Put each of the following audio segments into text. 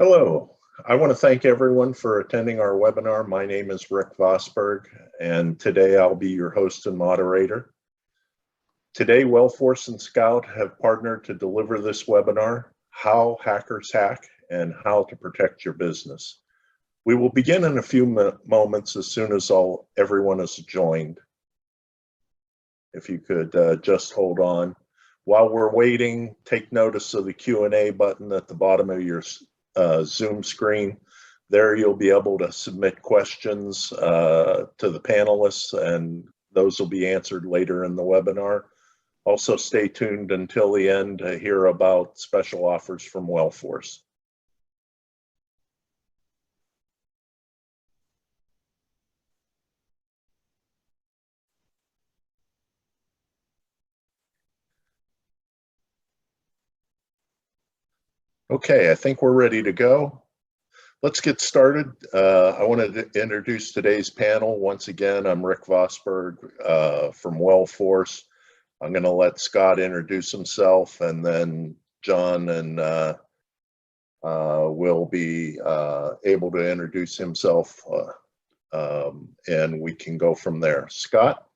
Hello. I want to thank everyone for attending our webinar. My name is Rick Vosberg, and today I'll be your host and moderator. Today, Wellforce and SKOUT have partnered to deliver this webinar, How Hackers Hack and How to Protect Your Business. We will begin in a few moments as soon as everyone is joined. If you could just hold on. While we're waiting, take notice of the Q&A button at the bottom of your Zoom screen. There you'll be able to submit questions to the panelists, and those will be answered later in the webinar. Also stay tuned until the end to hear about special offers from Wellforce. Okay, I think we're ready to go. Let's get started. I wanted to introduce today's panel. Once again, I'm Rick Vosberg from Wellforce. I'm going to let Scott introduce himself, and then John and will be able to introduce himself, and we can go from there. Scott?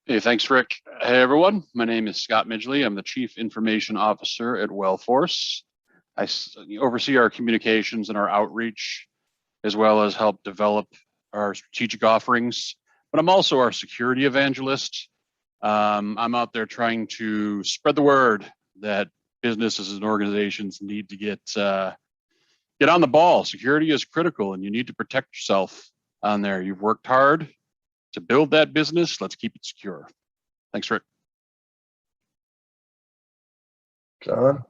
Hey, thanks, Rick. Hey, everyone. My name is Scott Midgley. I'm the Chief Information Officer at Wellforce. I oversee our communications and our outreach, as well as help develop our strategic offerings. But I'm also our security evangelist. I'm out there trying to spread the word that businesses and organizations need to get on the ball. Security is critical, and you need to protect yourself on there. You've worked hard to build that business. Let's keep it secure. Thanks, Rick. John?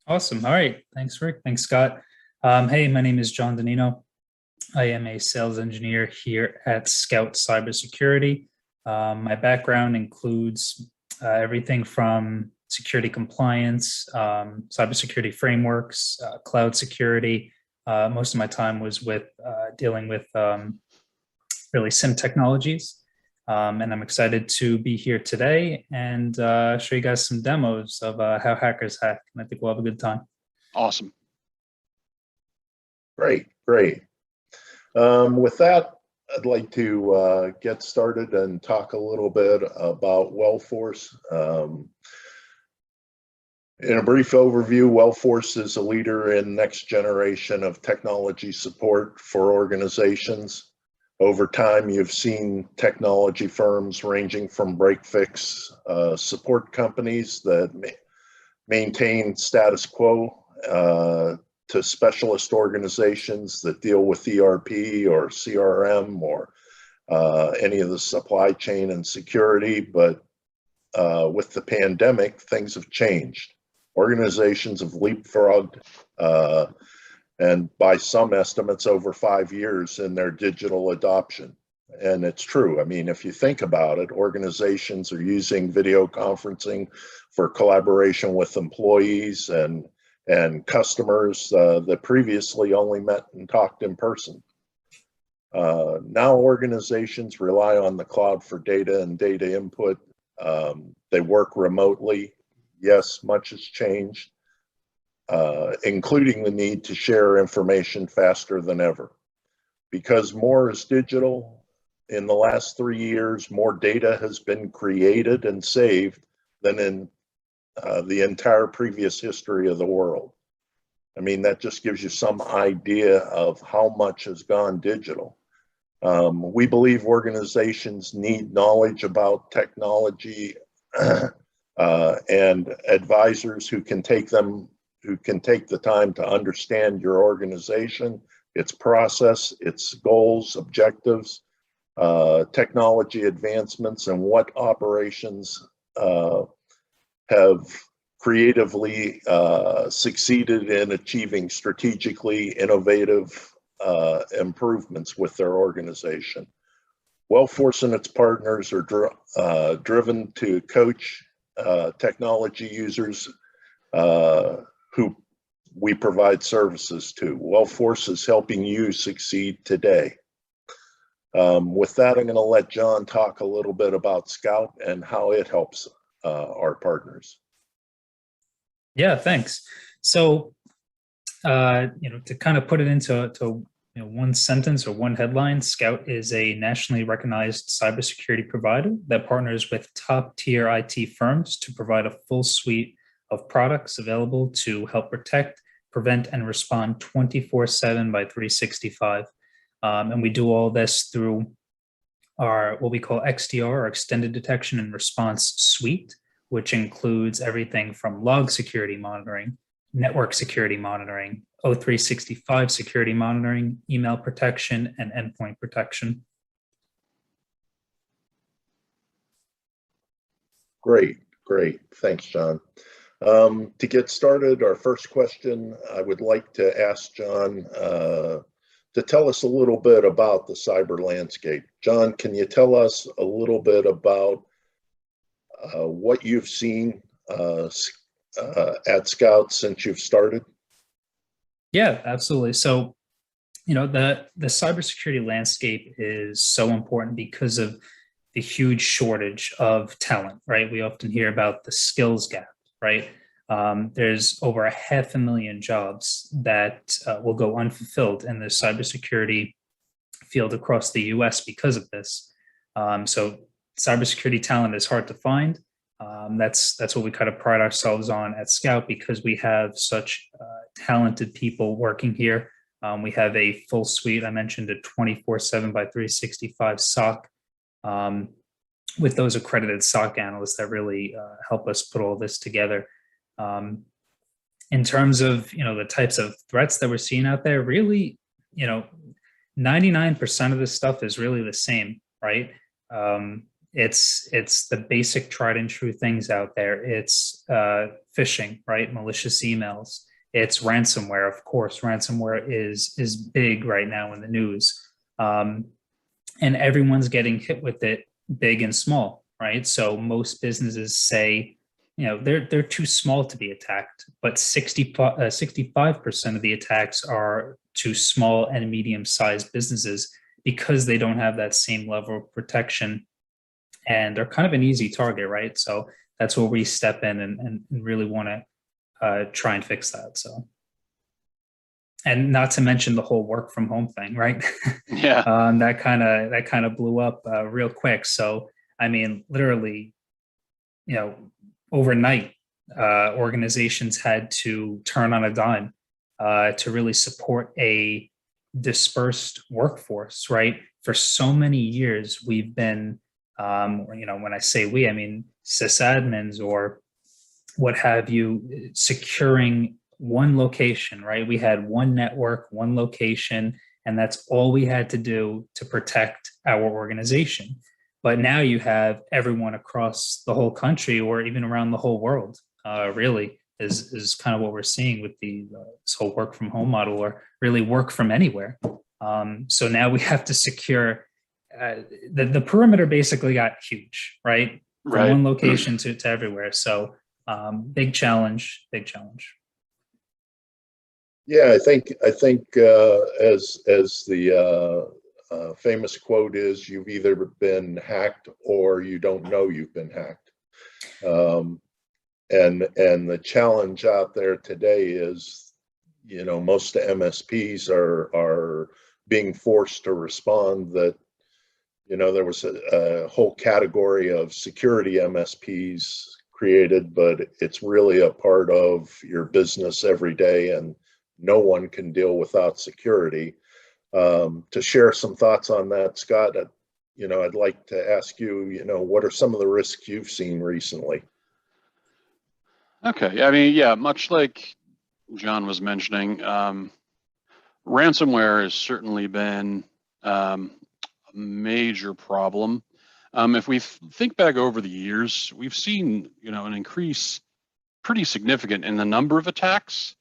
Awesome. All right. Thanks, Rick. Thanks, Scott. Hey, my name is John Donino. I am a sales engineer here at SKOUT Cybersecurity. My background includes everything from security compliance, cybersecurity frameworks, cloud security. Most of my time was with dealing with really SIM technologies. And I'm excited to be here today and show you guys some demos of how hackers hack. And I think we'll have a good time. Awesome. Great, great. With that, I'd like to get started and talk a little bit about Wellforce. In a brief overview, Wellforce is a leader in next generation of technology support for organizations. Over time, you've seen technology firms ranging from break-fix support companies that maintain status quo to specialist organizations that deal with ERP or CRM or any of the supply chain and security. But with the pandemic, things have changed. Organizations have leapfrogged and by some estimates over 5 years in their digital adoption. And it's true. I mean, if you think about it, organizations are using video conferencing for collaboration with employees and customers that previously only met and talked in person. Now organizations rely on the cloud for data and data input. They work remotely. Yes, much has changed. Including the need to share information faster than ever. Because more is digital, in the last 3 years, more data has been created and saved than in the entire previous history of the world. I mean, that just gives you some idea of how much has gone digital. We believe organizations need knowledge about technology and advisors who can take the time to understand your organization, its process, its goals, objectives, technology advancements, and what operations have creatively succeeded in achieving strategically innovative improvements with their organization. Wellforce and its partners are driven to coach technology users who we provide services to. Wellforce is helping you succeed today. With that, I'm going to let John talk a little bit about SKOUT and how it helps our partners. Yeah, thanks. So To kind of put it into one sentence or one headline, Scout is a nationally recognized cybersecurity provider that partners with top-tier IT firms to provide a full suite of products available to help protect, prevent, and respond 24/7 by 365. And we do all this through our what we call XDR, or Extended Detection and Response Suite, which includes everything from log security monitoring, network security monitoring, O365 security monitoring, email protection, and endpoint protection. Great, great. Thanks, John. To get started, our first question, I would like to ask John to tell us a little bit about the cyber landscape. John, can you tell us a little bit about what you've seen at Scout since you've started? Yeah, absolutely. So, the cybersecurity landscape is so important because of the huge shortage of talent, right? We often hear about the skills gap, right? There's over 500,000 jobs that will go unfulfilled in the cybersecurity field across the US because of this. So cybersecurity talent is hard to find. That's what we kind of pride ourselves on at Scout, because we have such talented people working here. We have a full suite. I mentioned a 24/7 by 365 SOC with those accredited SOC analysts that really help us put all this together. In terms of the types of threats that we're seeing out there, really, 99% of this stuff is really the same, right? It's the basic tried and true things out there. It's phishing, right? Malicious emails. It's ransomware, of course. Ransomware is big right now in the news, and everyone's getting hit with it, big and small, right? So most businesses say, they're too small to be attacked, but 65% of the attacks are to small and medium-sized businesses because they don't have that same level of protection, and they're kind of an easy target, right? So that's where we step in and really want to try and fix that. So, and not to mention the whole work from home thing, right? Yeah. That kind of blew up real quick. So, I mean, literally, overnight, organizations had to turn on a dime to really support a dispersed workforce, right? For so many years, we've been, when I say we, I mean sysadmins or what have you, securing one location, right? We had one network, one location, and that's all we had to do to protect our organization. But now you have everyone across the whole country, or even around the whole world, really is kind of what we're seeing with this whole work from home model, or really work from anywhere. So now we have to secure the perimeter. Basically got huge, right? From one location to everywhere. So big challenge. Yeah, I think as the famous quote is, you've either been hacked or you don't know you've been hacked. And the challenge out there today is, most MSPs are being forced to respond that, there was a whole category of security MSPs created, but it's really a part of your business every day, and no one can deal without security. To share some thoughts on that, Scott, I'd like to ask you, what are some of the risks you've seen recently? Okay. I mean, yeah, much like John was mentioning, ransomware has certainly been a major problem. If we think back over the years, we've seen, an increase pretty significant in the number of attacks,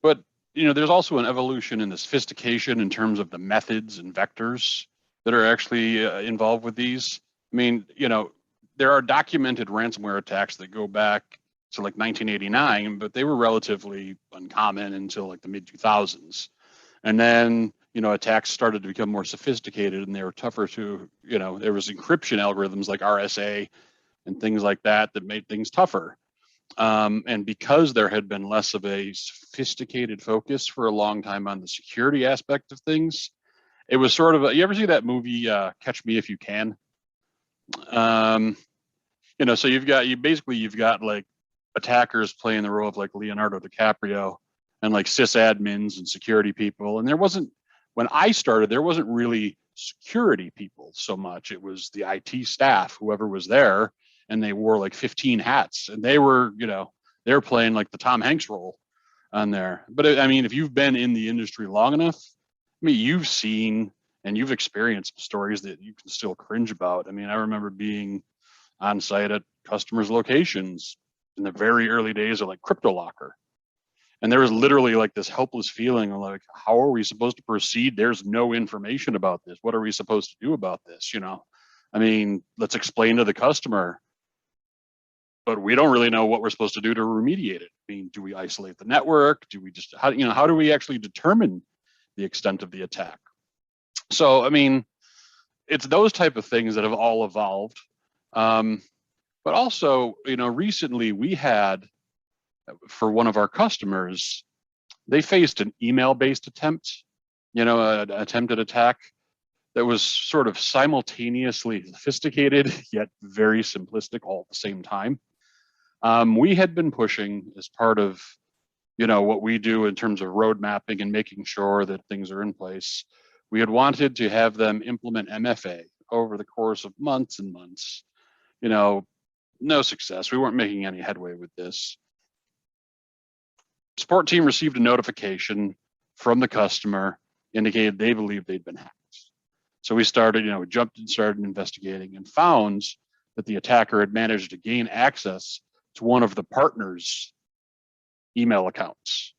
but there's also an evolution in the sophistication in terms of the methods and vectors that are actually involved with these. I mean, there are documented ransomware attacks that go back to like 1989, but they were relatively uncommon until like the mid 2000s. And then, attacks started to become more sophisticated, and they were tougher to, there was encryption algorithms like RSA and things like that made things tougher. And because there had been less of a sophisticated focus for a long time on the security aspect of things, it was sort of you ever see that movie Catch Me If You Can? So you've got like attackers playing the role of like Leonardo DiCaprio and like sysadmins and security people. And when I started, there wasn't really security people so much. It was the IT staff, whoever was there, and they wore like 15 hats, and they were playing like the Tom Hanks role on there. But I mean, if you've been in the industry long enough, I mean, you've seen and you've experienced stories that you can still cringe about. I mean, I remember being on site at customers' locations in the very early days of like CryptoLocker. And there was literally like this helpless feeling of like, how are we supposed to proceed? There's no information about this. What are we supposed to do about this? I mean, let's explain to the customer, but we don't really know what we're supposed to do to remediate it. I mean, do we isolate the network? Do we just, how do we actually determine the extent of the attack? So, I mean, it's those type of things that have all evolved. But also, recently we had, for one of our customers, they faced an email-based attempt, an attempted attack that was sort of simultaneously sophisticated yet very simplistic all at the same time. We had been pushing as part of, what we do in terms of road mapping and making sure that things are in place. We had wanted to have them implement MFA over the course of months and months. No success. We weren't making any headway with this. Support team received a notification from the customer indicated they believed they'd been hacked. So we started, we jumped and started investigating and found that the attacker had managed to gain access to one of the partners' email accounts.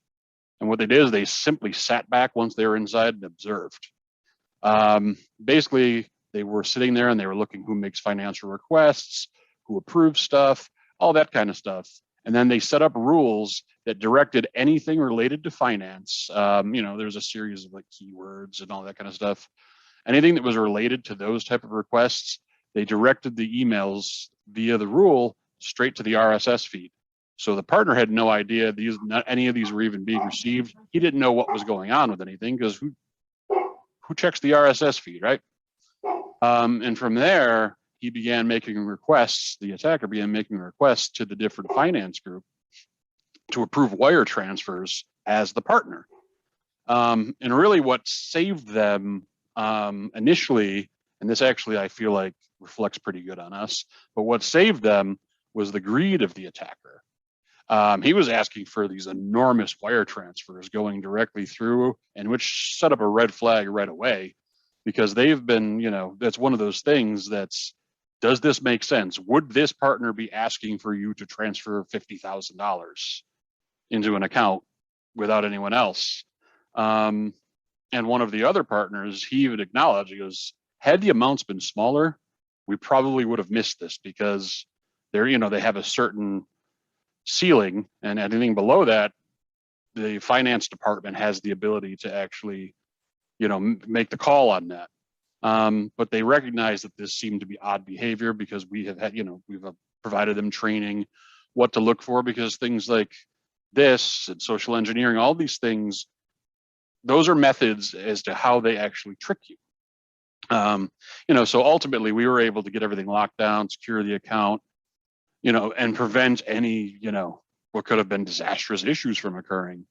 And what they did is they simply sat back once they were inside and observed. Basically, they were sitting there and they were looking who makes financial requests, who approves stuff, all that kind of stuff. And then they set up rules that directed anything related to finance. There's a series of like keywords and all that kind of stuff. Anything that was related to those type of requests, they directed the emails via the rule straight to the RSS feed. So the partner had no idea any of these were even being received. He didn't know what was going on with anything because who checks the RSS feed, right? And from there, he began making requests. The attacker began making requests to the different finance group to approve wire transfers as the partner. And really what saved them initially, and this actually I feel like reflects pretty good on us, but what saved them was the greed of the attacker. He was asking for these enormous wire transfers going directly through, and which set up a red flag right away, because they've been, that's one of those things that's, does this make sense? Would this partner be asking for you to transfer $50,000 into an account without anyone else? And one of the other partners, he would acknowledge, he goes, had the amounts been smaller, we probably would have missed this, because they have a certain ceiling, and anything below that, the finance department has the ability to actually, make the call on that. But they recognize that this seemed to be odd behavior, because we have had, we've provided them training, what to look for, because things like this and social engineering, all these things, those are methods as to how they actually trick you. So ultimately we were able to get everything locked down, secure the account, and prevent any, what could have been disastrous issues from occurring.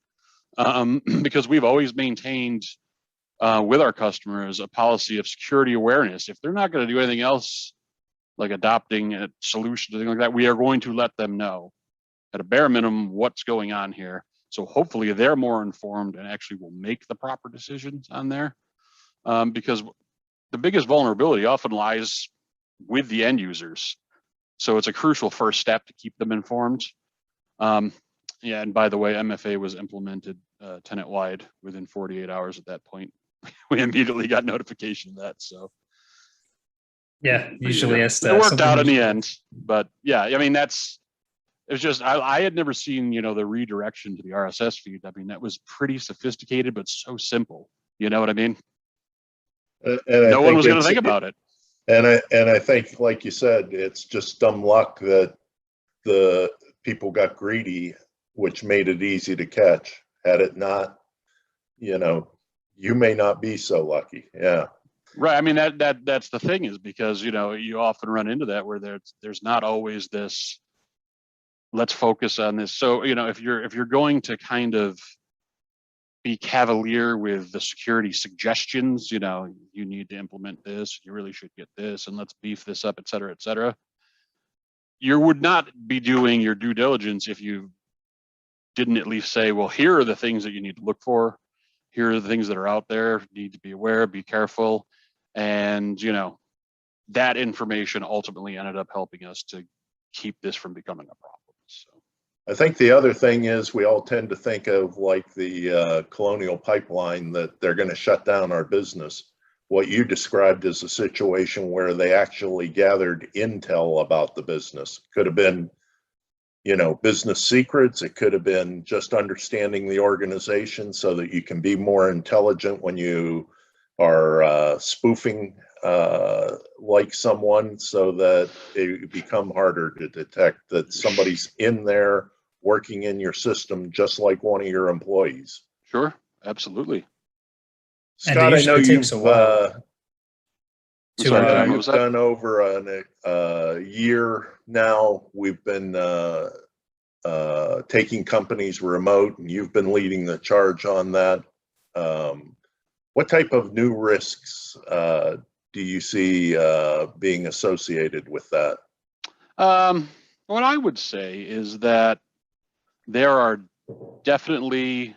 Because we've always maintained with our customers a policy of security awareness. If they're not going to do anything else, like adopting a solution, things like that, we are going to let them know at a bare minimum what's going on here. So hopefully they're more informed and actually will make the proper decisions on there. Because the biggest vulnerability often lies with the end users. So it's a crucial first step to keep them informed. Yeah, and by the way, MFA was implemented tenant-wide within 48 hours at that point. We immediately got notification of that. So yeah, usually it worked out in the end. But yeah, I mean, I had never seen, the redirection to the RSS feed. I mean, that was pretty sophisticated, but so simple. You know what I mean? And no one was going to think about it. And I think, like you said, it's just dumb luck that the people got greedy, which made it easy to catch. Had it not, you know, you may not be so lucky. Yeah. Right. I mean, that's the thing, is because, you know, you often run into that where there's not always this, let's focus on this. So, you know, if you're going to kind of be cavalier with the security suggestions, you know, you need to implement this, you really should get this, and let's beef this up, et cetera, et cetera. You would not be doing your due diligence if you didn't at least say, well, here are the things that you need to look for. Here are the things that are out there, need to be aware, be careful. And, you know, that information ultimately ended up helping us to keep this from becoming a problem. So I think the other thing is we all tend to think of like the Colonial Pipeline, that they're going to shut down our business. What you described is a situation where they actually gathered intel about the business. Could have been, you know, business secrets. It could have been just understanding the organization so that you can be more intelligent when you are spoofing like someone, so that it become harder to detect that somebody's in there working in your system just like one of your employees. sure, absolutely. Scott, I know usually takes you've a while Sorry, John, what you've was that? done over a year now. We've been taking companies remote, and you've been leading the charge on that. What type of new risks do you see being associated with that? What I would say is that there are definitely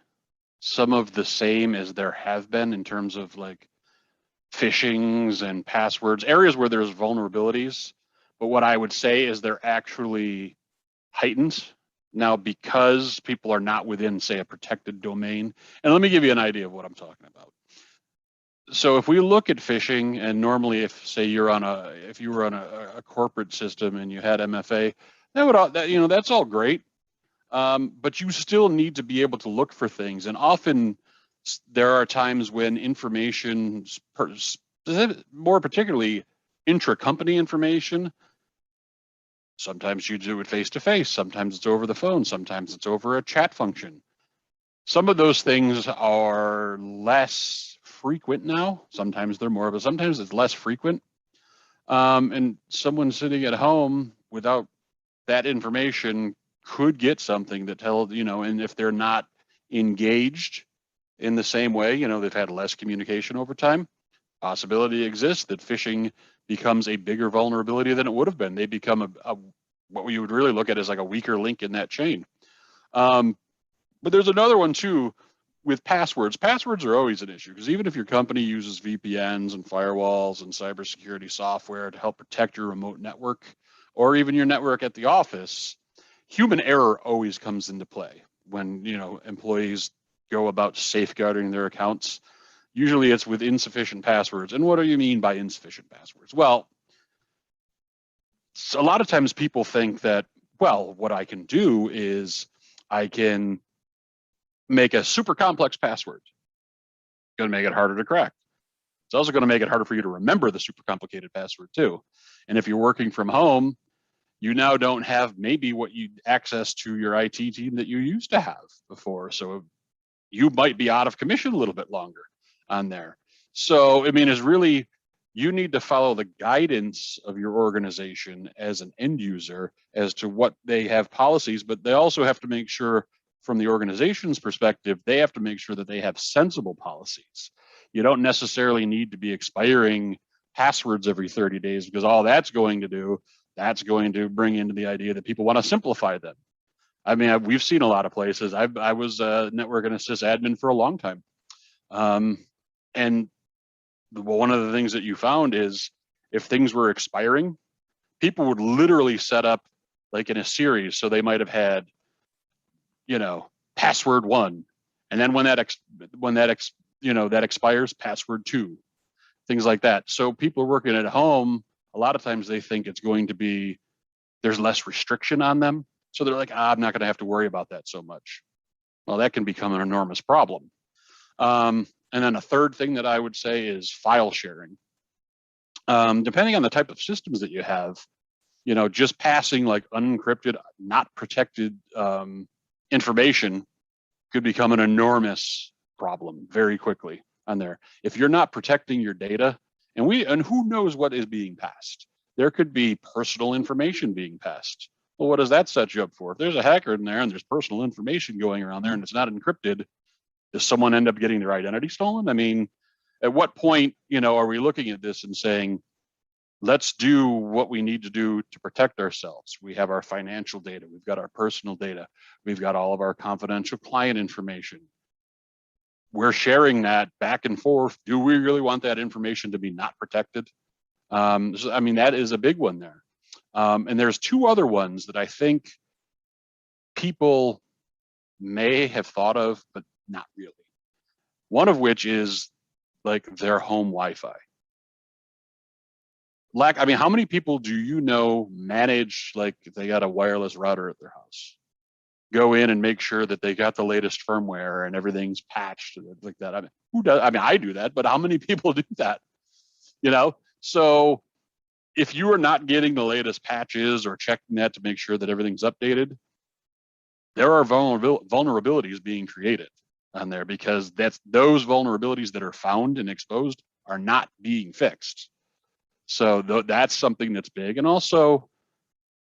some of the same as there have been in terms of like phishings and passwords, areas where there's vulnerabilities. But what I would say is they're actually heightened now because people are not within, say, a protected domain. And let me give you an idea of what I'm talking about. So if we look at phishing, and normally if say you were on a corporate system and you had MFA, that's all great. But you still need to be able to look for things. And often there are times when information, more particularly intra-company information, sometimes you do it face-to-face, sometimes it's over the phone, sometimes it's over a chat function. Some of those things are less frequent now. Sometimes they're more, but sometimes it's less frequent. And someone sitting at home without that information could get something that tells, you know, and if they're not engaged in the same way, you know, they've had less communication over time, possibility exists that phishing becomes a bigger vulnerability than it would have been. They become what we would really look at as like a weaker link in that chain. But there's another one too with passwords. Passwords are always an issue because even if your company uses VPNs and firewalls and cybersecurity software to help protect your remote network or even your network at the office, human error always comes into play when, you know, employees go about safeguarding their accounts. Usually it's with insufficient passwords. And what do you mean by insufficient passwords? Well, a lot of times people think that, well, what I can do is I can make a super complex password. It's going to make it harder to crack. It's also going to make it harder for you to remember the super complicated password too. And if you're working from home, you now don't have maybe what you access to your IT team that you used to have before. So you might be out of commission a little bit longer on there. So, I mean, it's really, you need to follow the guidance of your organization as an end user as to what they have policies, but they also have to make sure from the organization's perspective, they have to make sure that they have sensible policies. You don't necessarily need to be expiring passwords every 30 days because all that's going to do, that's going to bring into the idea that people want to simplify them. I mean, we've seen a lot of places. I was a network and assist admin for a long time. And one of the things that you found is if things were expiring, people would literally set up like in a series. So they might have had, you know, password 1, and then when that expires, password 2, things like that. So people working at home, a lot of times they think it's going to be, there's less restriction on them. So they're like, I'm not going to have to worry about that so much. Well, that can become an enormous problem. And then a third thing that I would say is file sharing. Depending on the type of systems that you have, just passing like unencrypted, not protected information could become an enormous problem very quickly on there. If you're not protecting your data, and who knows what is being passed? There could be personal information being passed. Well, what does that set you up for? If there's a hacker in there and there's personal information going around there and it's not encrypted, does someone end up getting their identity stolen? I mean, at what point, are we looking at this and saying, let's do what we need to do to protect ourselves? We have our financial data, we've got our personal data, we've got all of our confidential client information. We're sharing that back and forth. Do we really want that information to be not protected? So, I mean, that is a big one there. And there's two other ones that I think people may have thought of, but not really. One of which is like their home Wi-Fi. I mean, how many people do you know manage, like they got a wireless router at their house? Go in and make sure that they got the latest firmware and everything's patched like that. I mean, who does? I mean, I do that, but how many people do that? So if you are not getting the latest patches or checking that to make sure that everything's updated, there are vulnerabilities being created on there because those vulnerabilities that are found and exposed are not being fixed. So that's something that's big. And also,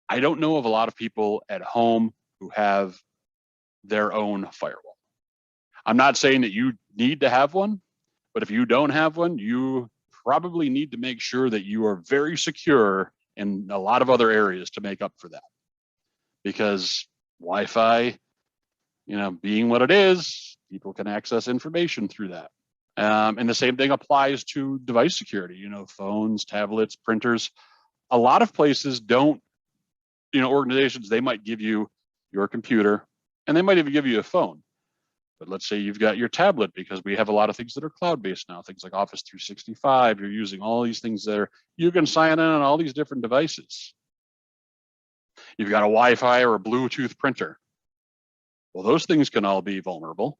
I don't know of a lot of people at home who have their own firewall. I'm not saying that you need to have one, but if you don't have one, you probably need to make sure that you are very secure in a lot of other areas to make up for that. Because Wi-Fi, being what it is, people can access information through that. And the same thing applies to device security, phones, tablets, printers. A lot of places don't, organizations, they might give you your computer and they might even give you a phone. But let's say you've got your tablet, because we have a lot of things that are cloud-based now, things like Office 365, you're using all these things there. You can sign in on all these different devices. You've got a Wi-Fi or a Bluetooth printer. Well, those things can all be vulnerable.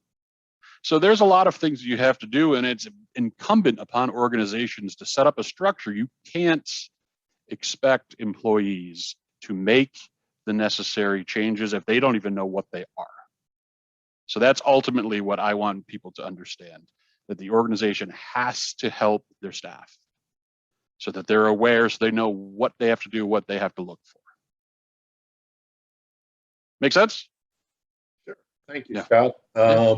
So there's a lot of things you have to do, and it's incumbent upon organizations to set up a structure. You can't expect employees to make the necessary changes if they don't even know what they are. So that's ultimately what I want people to understand, that the organization has to help their staff so that they're aware, so they know what they have to do, what they have to look for. Make sense? Sure. Thank you, Yeah. Scott. Yeah.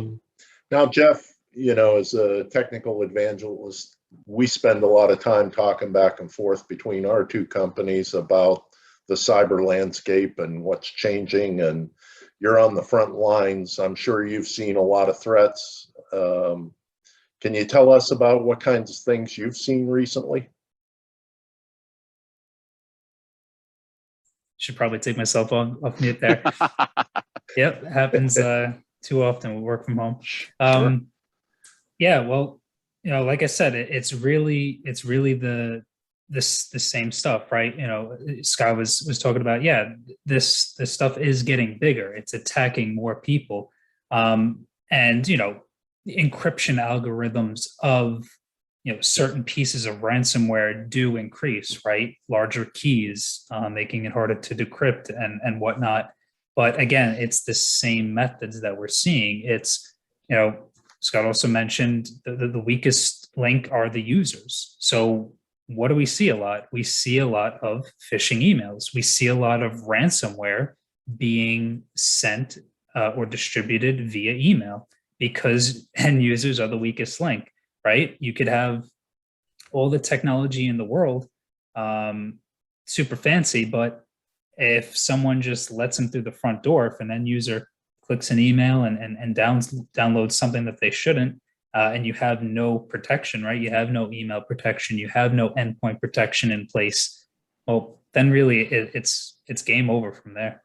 Now, Jeff, as a technical evangelist, we spend a lot of time talking back and forth between our two companies about the cyber landscape and what's changing, and you're on the front lines. I'm sure you've seen a lot of threats. Can you tell us about what kinds of things you've seen recently? Should probably take myself off mute there. Yep, happens too often. We work from home. Sure. Yeah, well, like I said, it's really the same stuff, right? Scott was talking about, this stuff is getting bigger. It's attacking more people, and encryption algorithms of certain pieces of ransomware do increase, right? Larger keys, making it harder to decrypt and whatnot. But again, it's the same methods that we're seeing. It's, Scott also mentioned the weakest link are the users. So what do we see a lot? We see a lot of phishing emails. We see a lot of ransomware being sent or distributed via email because end users are the weakest link, right? You could have all the technology in the world, super fancy, but if someone just lets them through the front door, if an end user clicks an email and downloads something that they shouldn't, and you have no protection, right? You have no email protection, you have no endpoint protection in place. Well, then really it's game over from there.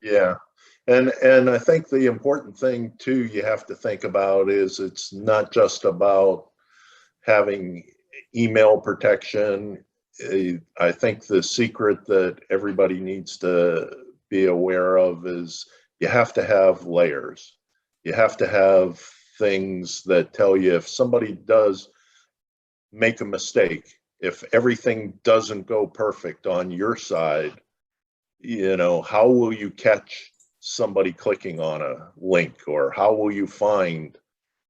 Yeah. And I think the important thing too you have to think about is it's not just about having email protection. I think the secret that everybody needs to be aware of is you have to have layers. You have to have things that tell you if somebody does make a mistake if everything doesn't go perfect on your side, you know, how will you catch somebody clicking on a link, or how will you find,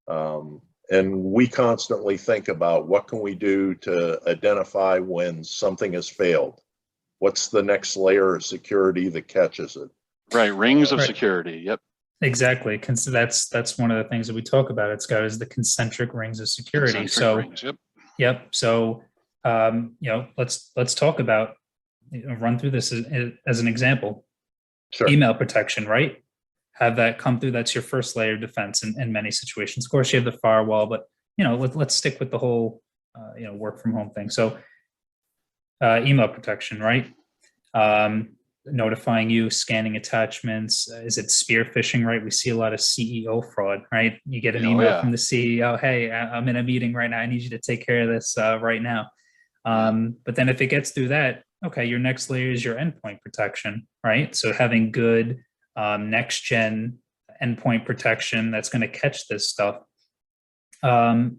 and we constantly think about what can we do to identify when something has failed. What's the next layer of security that catches it? Right, rings of Right. security. Yep. Exactly. That's one of the things that we talk about. It's got is the concentric rings of security. Concentric So, rings. Yep. yep. So, let's talk about, run through this as an example. Sure. Email protection, right? Have that come through. That's your first layer of defense in many situations. Of course, you have the firewall, but let's stick with the whole work from home thing. So, email protection, right? Notifying you, scanning attachments. Is it spear phishing, right? We see a lot of CEO fraud, right? You get an email from the CEO, hey, I'm in a meeting right now. I need you to take care of this right now. But then if it gets through that, okay, your next layer is your endpoint protection, right? So having good next gen endpoint protection that's going to catch this stuff. And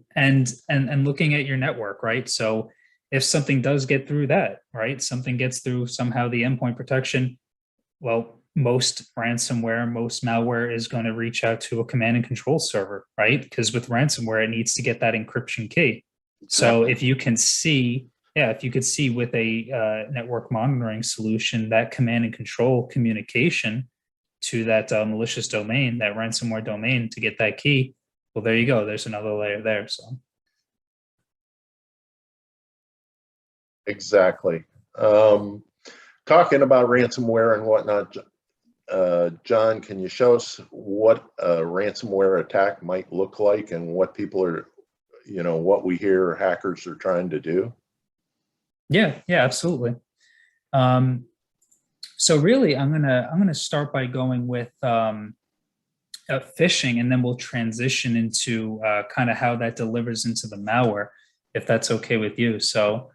looking at your network, right? So if something does get through that, right? Something gets through somehow the endpoint protection, well, most ransomware, most malware is going to reach out to a command and control server, right? Because with ransomware, it needs to get that encryption key. So if you can see, if you could see with a network monitoring solution, that command and control communication to that malicious domain, that ransomware domain to get that key, well, there you go. There's another layer there. So. Exactly. Talking about ransomware and whatnot, John, can you show us what a ransomware attack might look like and what people are, what we hear hackers are trying to do? Yeah, absolutely. So really, I'm gonna start by going with phishing, and then we'll transition into kind of how that delivers into the malware, if that's okay with you. So.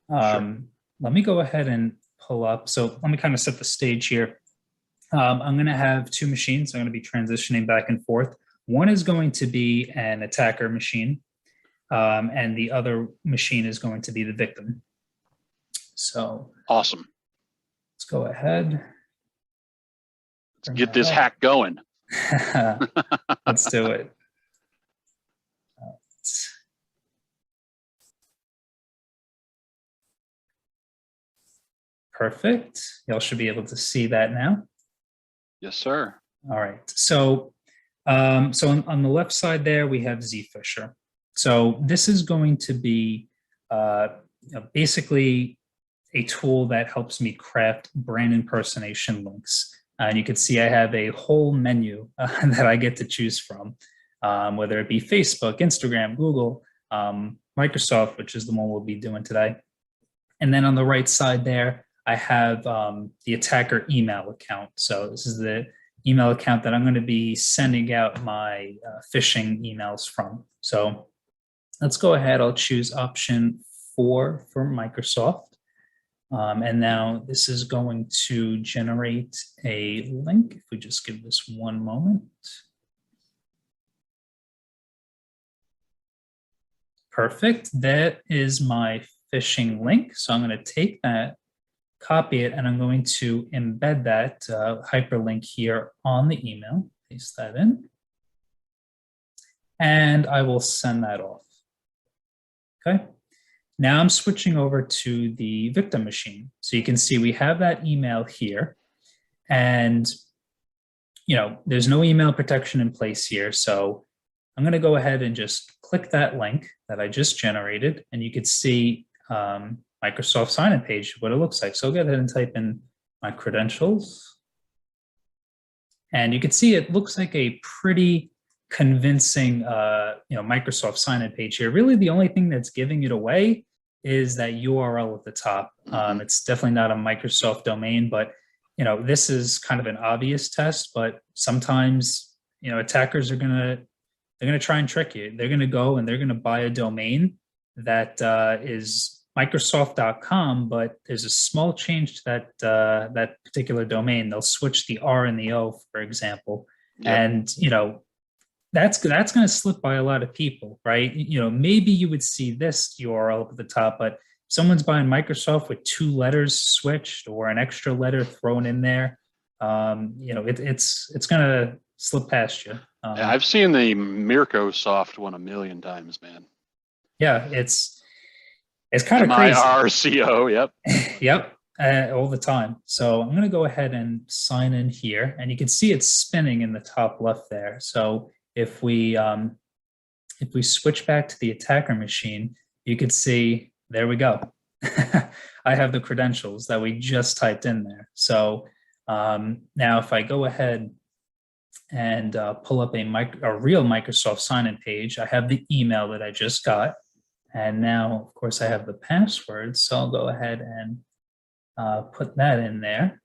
Sure. Let me go ahead and pull up. So let me kind of set the stage here. I'm going to have two machines. I'm going to be transitioning back and forth. One is going to be an attacker machine, and the other machine is going to be the victim. So awesome. Let's go ahead. Let's get this hack going. Let's do it. Perfect. Y'all should be able to see that now. Yes, sir. All right. So, on the left side there, we have Zfisher. So this is going to be basically a tool that helps me craft brand impersonation links. And you can see I have a whole menu that I get to choose from, whether it be Facebook, Instagram, Google, Microsoft, which is the one we'll be doing today. And then on the right side there, I have the attacker email account. So this is the email account that I'm going to be sending out my phishing emails from. So let's go ahead. I'll choose option 4 for Microsoft. And now this is going to generate a link. If we just give this one moment. Perfect. That is my phishing link. So I'm going to take that, copy it, and I'm going to embed that hyperlink here on the email, paste that in, and I will send that off. Okay. Now I'm switching over to the victim machine. So you can see we have that email here, and there's no email protection in place here. So I'm going to go ahead and just click that link that I just generated, and you could see Microsoft sign-in page, what it looks like. So I'll go ahead and type in my credentials. And you can see it looks like a pretty convincing Microsoft sign-in page here. Really, the only thing that's giving it away is that URL at the top. It's definitely not a Microsoft domain, but this is kind of an obvious test. But sometimes attackers are gonna try and trick you. They're gonna go and they're gonna buy a domain that is Microsoft.com, but there's a small change to that particular domain. They'll switch the R and the O, for example, and that's going to slip by a lot of people, right? Maybe you would see this URL up at the top, but someone's buying Microsoft with 2 letters switched or an extra letter thrown in there, it's gonna slip past you. Yeah, I've seen the Mirko Soft one a million times, man. Yeah, it's kind of crazy. MIRCO, yep. Yep, all the time. So I'm going to go ahead and sign in here, and you can see it's spinning in the top left there. So if we switch back to the attacker machine, you could see, there we go. I have the credentials that we just typed in there. So now if I go ahead and pull up a real Microsoft sign-in page, I have the email that I just got. And now, of course, I have the password. So I'll go ahead and put that in there.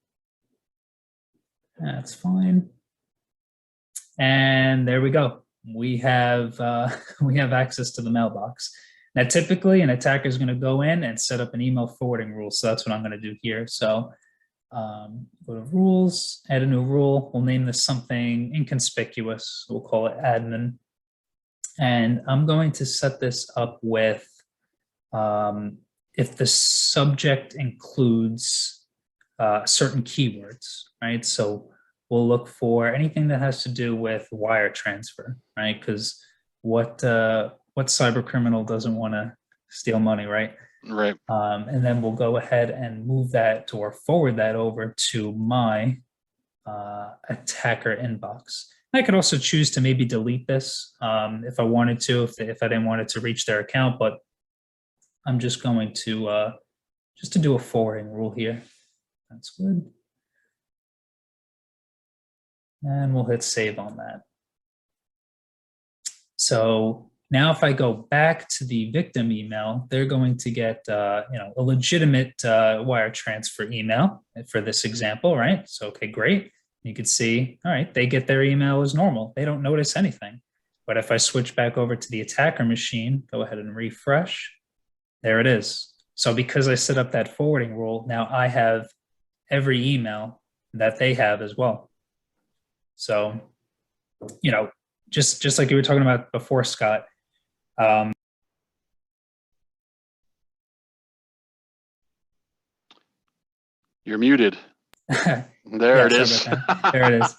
That's fine. And there we go. We have access to the mailbox. Now, typically, an attacker is going to go in and set up an email forwarding rule. So that's what I'm going to do here. So go to rules, add a new rule. We'll name this something inconspicuous. We'll call it admin. And I'm going to set this up with if the subject includes certain keywords, right? So we'll look for anything that has to do with wire transfer, right? Because what cyber criminal doesn't want to steal money, right? Right. And then we'll go ahead and move that or forward that over to my attacker inbox. I could also choose to maybe delete this if I wanted to, if I didn't want it to reach their account, but I'm just going to do a forwarding rule here. That's good. And we'll hit save on that. So now if I go back to the victim email, they're going to get a legitimate wire transfer email for this example, right? So, okay, great. You can see, all right, they get their email as normal. They don't notice anything. But if I switch back over to the attacker machine, go ahead and refresh, there it is. So because I set up that forwarding rule, now I have every email that they have as well. So, just like you were talking about before, Scott, you're muted. There it is. There it is.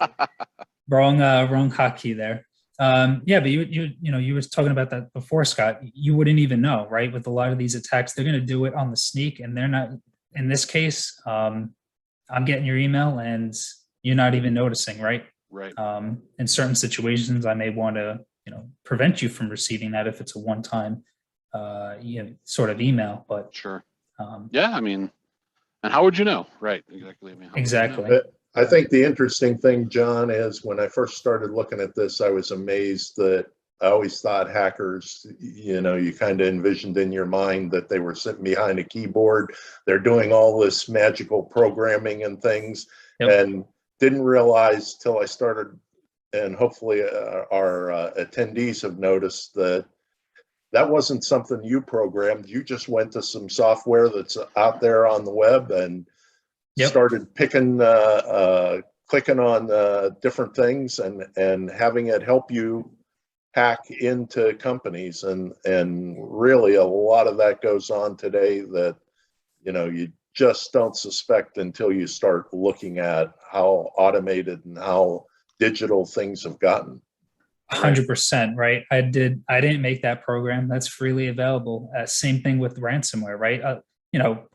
Wrong hotkey there. Yeah, but you were talking about that before, Scott. You wouldn't even know, right? With a lot of these attacks, they're going to do it on the sneak, and they're not. In this case, I'm getting your email, and you're not even noticing, right? Right. In certain situations, I may want to, prevent you from receiving that if it's a one-time, sort of email. But sure. Yeah, I mean. And how would you know? Right, exactly. I mean, exactly. You know? I think the interesting thing, John, is when I first started looking at this, I was amazed that I always thought hackers, you kind of envisioned in your mind that they were sitting behind a keyboard. They're doing all this magical programming and things, and didn't realize till I started, and hopefully our attendees have noticed that wasn't something you programmed. You just went to some software that's out there on the web and started picking, clicking on different things and having it help you hack into companies. And really a lot of that goes on today that, you just don't suspect until you start looking at how automated and how digital things have gotten. 100%, right? I didn't make that program. That's freely available. Same thing with ransomware, right?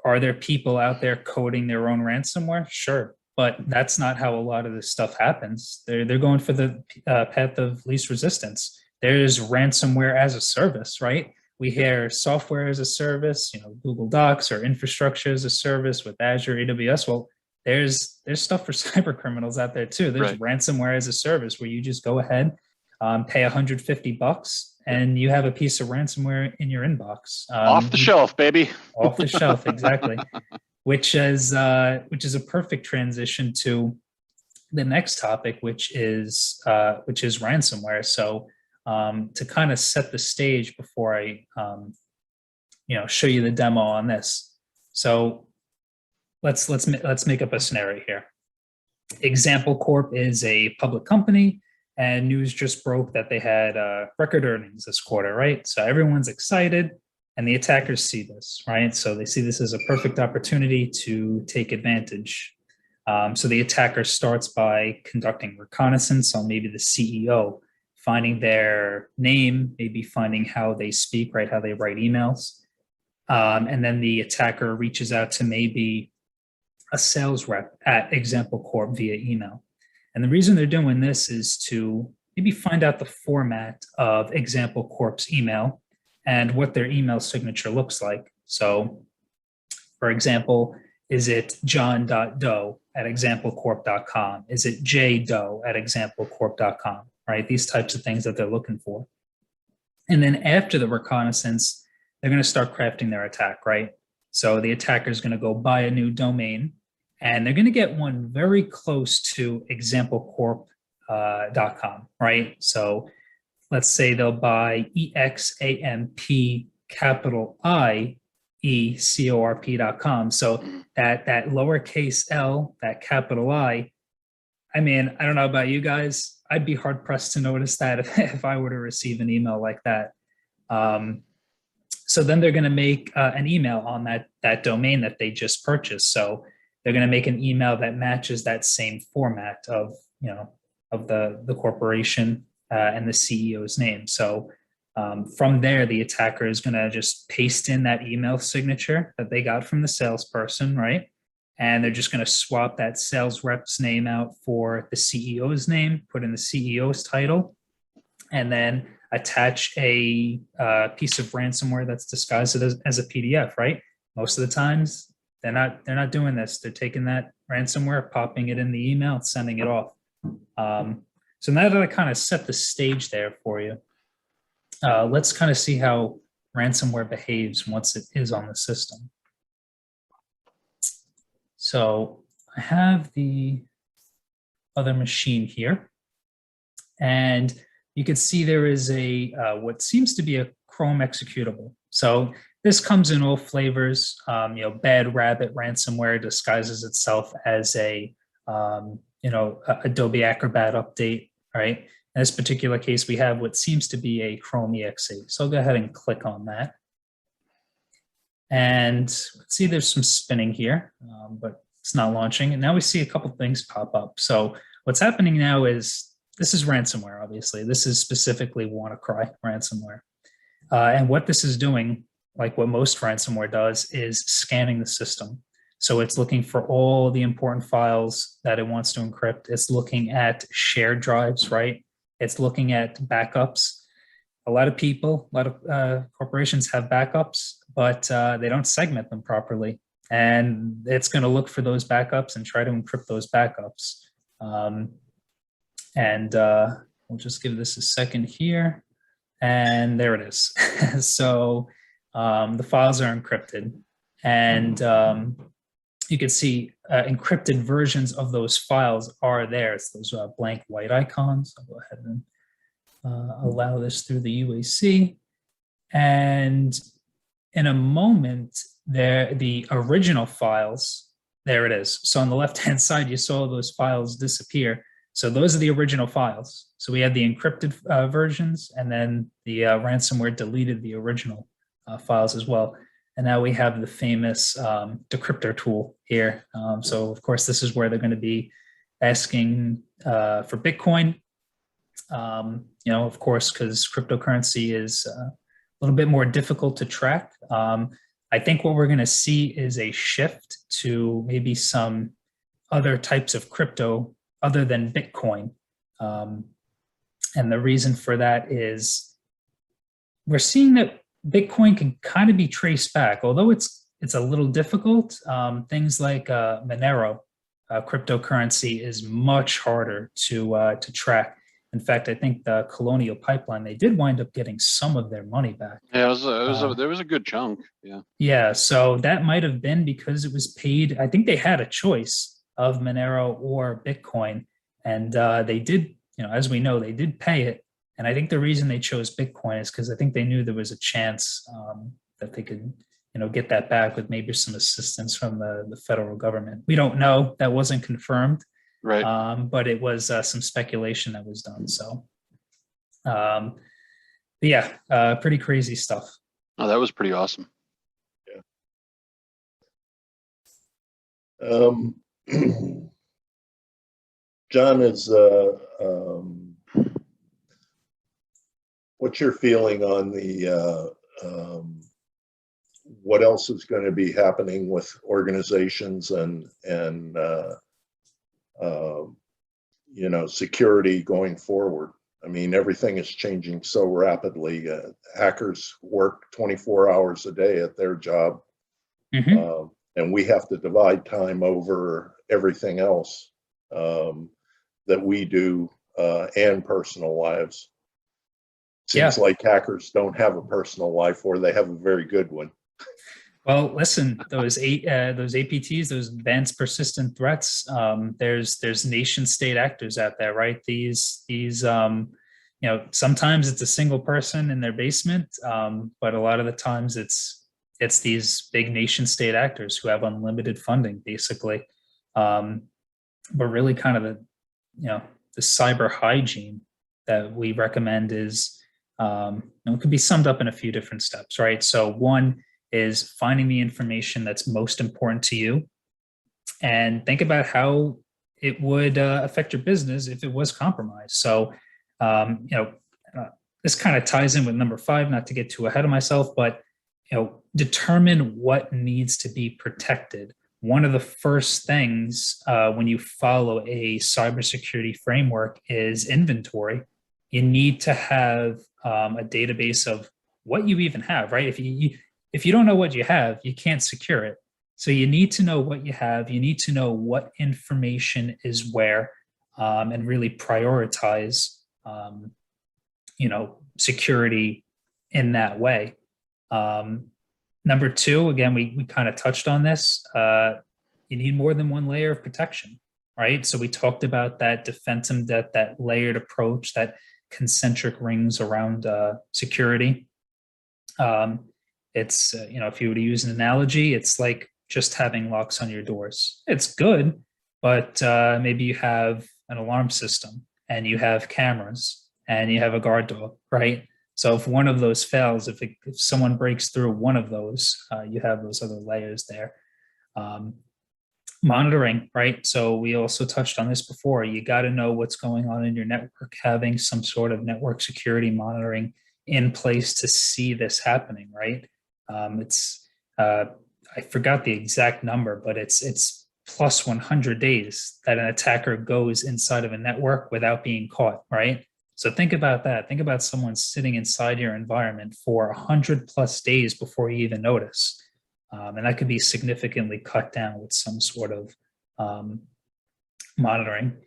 Are there people out there coding their own ransomware? Sure, but that's not how a lot of this stuff happens. They're going for the path of least resistance. There's ransomware as a service, right? We hear software as a service, Google Docs, or infrastructure as a service with Azure, AWS. Well, there's stuff for cyber criminals out there too. There's ransomware as a service where you just go ahead, pay $150 and you have a piece of ransomware in your inbox. Off the shelf, baby. Off the shelf, exactly. Which is a perfect transition to the next topic, which is ransomware. So to kind of set the stage before I show you the demo on this. So let's make up a scenario here. Example Corp is a public company, and news just broke that they had record earnings this quarter, right? So everyone's excited. And the attackers see this, right? So they see this as a perfect opportunity to take advantage. So the attacker starts by conducting reconnaissance on maybe the CEO, finding their name, maybe finding how they speak, right? How they write emails. And then the attacker reaches out to maybe a sales rep at Example Corp via email. And the reason they're doing this is to maybe find out the format of Example Corp's email and what their email signature looks like. So, for example, is it john.doe@examplecorp.com? Is it jdoe@examplecorp.com, right? These types of things that they're looking for. And then after the reconnaissance, they're going to start crafting their attack, right? So the attacker is going to go buy a new domain, and they're going to get one very close to examplecorp.com, right? So let's say they'll buy EXAMPIEcorp.com. So that lowercase L, that capital I mean, I don't know about you guys. I'd be hard pressed to notice that if I were to receive an email like that. So then they're going to make an email on that domain that they just purchased. So they're going to make an email that matches that same format of, of the corporation and the CEO's name. So from there, the attacker is going to just paste in that email signature that they got from the salesperson, right? And they're just going to swap that sales rep's name out for the CEO's name, put in the CEO's title, and then attach a piece of ransomware that's disguised as a PDF, right? Most of the times, they're not doing this. They're taking that ransomware, popping it in the email, sending it off. So now that I kind of set the stage there for you, let's kind of see how ransomware behaves once it is on the system. So I have the other machine here, and you can see there is a what seems to be a Chrome executable. So this comes in all flavors. Bad Rabbit ransomware disguises itself as a Adobe Acrobat update, right? In this particular case, we have what seems to be a Chrome exe. So I'll go ahead and click on that. And let's see, there's some spinning here, but it's not launching. And now we see a couple things pop up. So what's happening now is, this is ransomware, obviously. This is specifically Wannacry ransomware. And what this is doing, like what most ransomware does, is scanning the system. So it's looking for all the important files that it wants to encrypt. It's looking at shared drives, right? It's looking at backups. A lot of people, a lot of corporations have backups, but they don't segment them properly. And it's going to look for those backups and try to encrypt those backups. We'll just give this a second here. And there it is. So the files are encrypted. And you can see encrypted versions of those files are there. It's those blank white icons. I'll go ahead and allow this through the UAC. And in a moment, the original files, there it is. So on the left-hand side, you saw those files disappear. So those are the original files. So we had the encrypted versions, and then the ransomware deleted the original files as well. And now we have the famous decryptor tool here. So of course, this is where they're going to be asking for Bitcoin. Of course, because cryptocurrency is a little bit more difficult to track. I think what we're going to see is a shift to maybe some other types of crypto other than Bitcoin. And the reason for that is we're seeing that Bitcoin can kind of be traced back, although it's a little difficult. Things like Monero, cryptocurrency, is much harder to track. In fact, I think the Colonial Pipeline, they did wind up getting some of their money back. Yeah, there was a good chunk. Yeah. Yeah, so that might have been because it was paid. I think they had a choice of Monero or Bitcoin, and they did. As we know, they did pay it. And I think the reason they chose Bitcoin is because I think they knew there was a chance that they could, get that back with maybe some assistance from the federal government. We don't know. That wasn't confirmed. Right. But it was some speculation that was done. So, pretty crazy stuff. Oh, that was pretty awesome. John, what's your feeling on the what else is going to be happening with organizations and security going forward? I mean, everything is changing so rapidly. Hackers work 24 hours a day at their job, and we have to divide time over everything else that we do and personal lives. Seems like hackers don't have a personal life, or they have a very good one. Well, listen, those APTs, those advanced persistent threats. There's nation state actors out there, right? These sometimes it's a single person in their basement, but a lot of the times it's these big nation state actors who have unlimited funding, basically. But really, kind of the cyber hygiene that we recommend is it could be summed up in a few different steps, right? So one is finding the information that's most important to you and think about how it would affect your business if it was compromised. So, this kind of ties in with number 5, not to get too ahead of myself, but, determine what needs to be protected. One of the first things when you follow a cybersecurity framework is inventory. You need to have a database of what you even have, right? If you don't know what you have, you can't secure it. So you need to know what you have. You need to know what information is where, and really prioritize, security in that way. Number 2, again, we kind of touched on this. You need more than one layer of protection, right? So we talked about that defensive, that layered approach, that concentric rings around security. It's, if you were to use an analogy, it's like just having locks on your doors. It's good, but maybe you have an alarm system and you have cameras and you have a guard dog, right? So if one of those fails, if someone breaks through one of those, you have those other layers there. Monitoring, right? So we also touched on this before. You got to know what's going on in your network, having some sort of network security monitoring in place to see this happening, right? I forgot the exact number, but it's plus 100 days that an attacker goes inside of a network without being caught, right? So think about that. Think about someone sitting inside your environment for 100+ days before you even notice. And that could be significantly cut down with some sort of monitoring.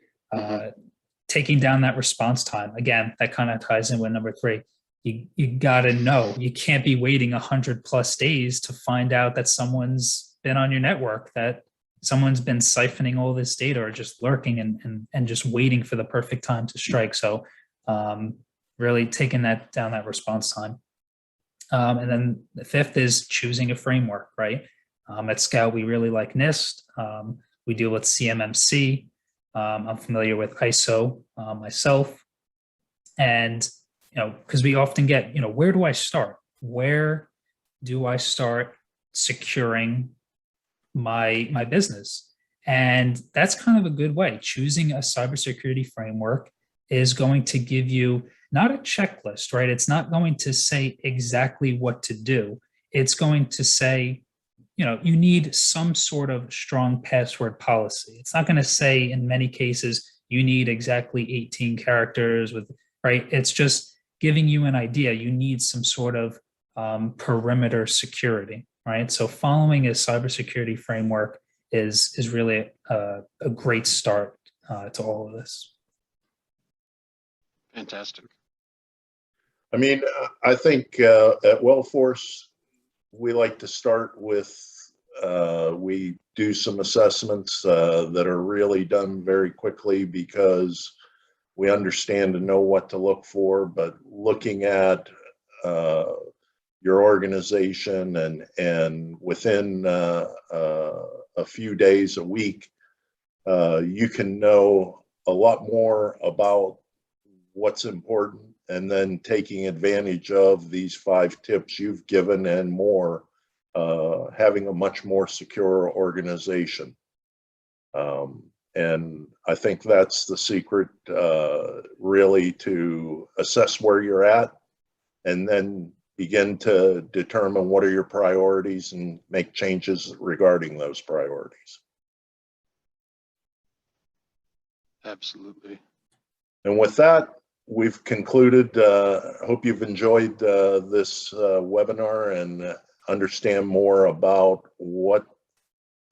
Taking down that response time, again, that kind of ties in with number 3. You got to know. You can't be waiting 100+ days to find out that someone's been on your network, that someone's been siphoning all this data or just lurking and just waiting for the perfect time to strike. So really taking that down, that response time. And then the 5th is choosing a framework, right? At Scout, we really like NIST. We deal with CMMC. I'm familiar with ISO myself. And, because we often get, where do I start? Where do I start securing my business? And that's kind of a good way. Choosing a cybersecurity framework is going to give you not a checklist, right? It's not going to say exactly what to do. It's going to say, you need some sort of strong password policy. It's not going to say in many cases, you need exactly 18 characters right? It's just giving you an idea. You need some sort of perimeter security, right? So following a cybersecurity framework is really a great start to all of this. Fantastic. I mean, I think at Wellforce, we like to start with, we do some assessments that are really done very quickly because we understand and know what to look for, but looking at your organization and within a few days, a week, you can know a lot more about what's important, and then taking advantage of these 5 tips you've given and more, having a much more secure organization. And I think that's the secret, really, to assess where you're at and then begin to determine what are your priorities and make changes regarding those priorities. Absolutely. And with that, we've concluded. Hope you've enjoyed this webinar and understand more about what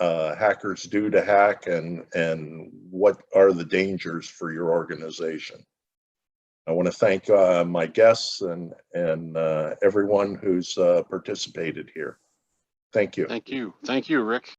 hackers do to hack and what are the dangers for your organization. I want to thank my guests and everyone who's participated here. Thank you. Thank you. Thank you, Rick.